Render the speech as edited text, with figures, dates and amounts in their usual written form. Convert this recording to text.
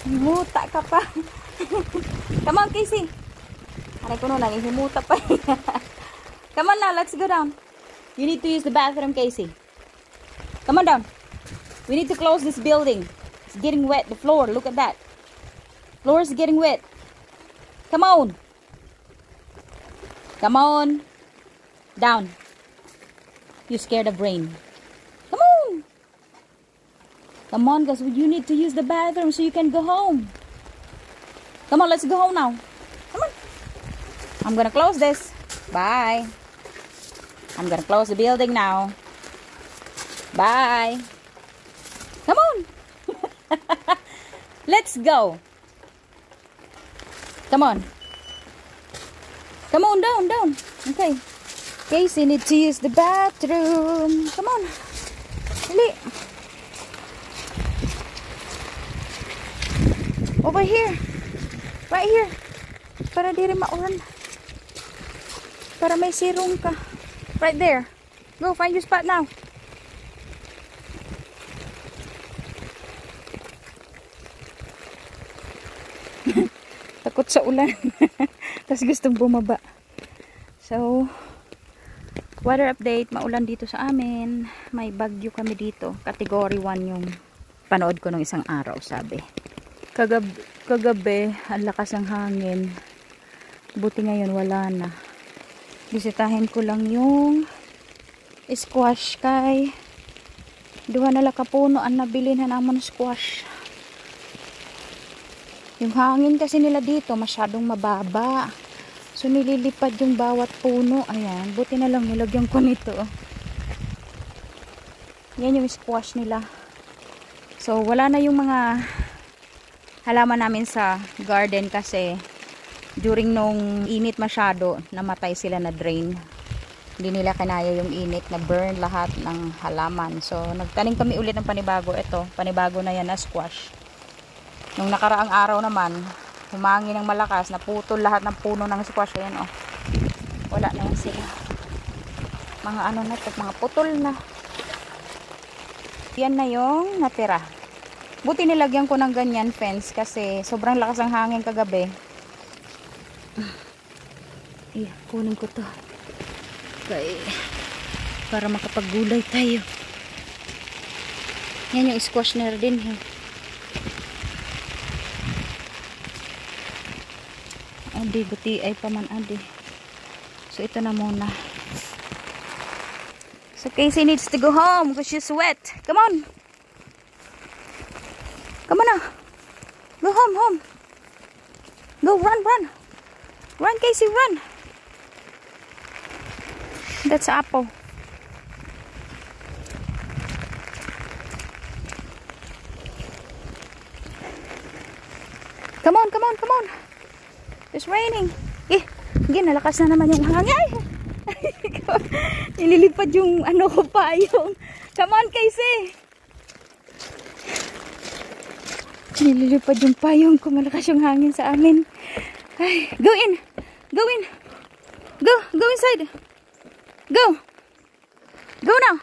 Himuta ka pa. Come on, Casey. Aray ko nun, himuta pa. Come on now, let's go down. You need to use the bathroom, Casey. Come on down. We need to close this building. It's getting wet. The floor, look at that. Floor is getting wet. Come on. Come on. Down. You're scared of rain. Come on. Come on, guys. You need to use the bathroom so you can go home. Come on, let's go home now. Come on. I'm gonna close this. Bye. I'm gonna close the building now. Bye. Come on. Let's go. Come on. Come on, down. Okay. Casey needs to use the bathroom. Come on. Dali. Over here. Right here. Para di rin maulan. Para may sirong ka. Right there. Go, find your spot now. Takot sa ulan. Tapos gustong bumaba. So, weather update. Maulan dito sa amin. May bagyo kami dito. Category 1 yung panood ko nung isang araw, sabi. Kagabi, ang lakas ng hangin. Buti ngayon, wala na. Bisitahin ko lang yung squash kay duha na lakapuno ang nabilin na naman squash. Yung hangin kasi nila dito masyadong mababa. So nililipad yung bawat puno. Ayan, buti na lang nilagyan ko nito. Yan yung squash nila. So wala na yung mga halaman namin sa garden kasi during nung init masyado, namatay sila na drain. Hindi nila kanaya yung init na burn lahat ng halaman. So nagtanim kami ulit ng panibago. Ito, panibago na yan na squash. Nung nakaraang araw naman, humangin ng malakas, naputol lahat ng puno ng squash. Ayan, oh. Wala na yan sila. Mga ano na ito, mga putol na. Yan na yung natira. Buti nilagyan ko ng ganyan fence kasi sobrang lakas ng hangin kagabi. Kunin ko to. Okay. Para makapaggulay tayo. Yan yung squash na din. Adi, buti ay paman adi. So ito na muna. So Casey needs to go home because she's wet. Come on. Come on now. Go home. Go, run. Run, Casey, run. That's Apple. Come on. It's raining. Nalakas na naman yung hangin. Nililipad yung ano ko pa yung. Come on, Casey. Nililipad yung payong ko. Malakas yung hangin sa amin. Ay, go in. Go inside. Go now.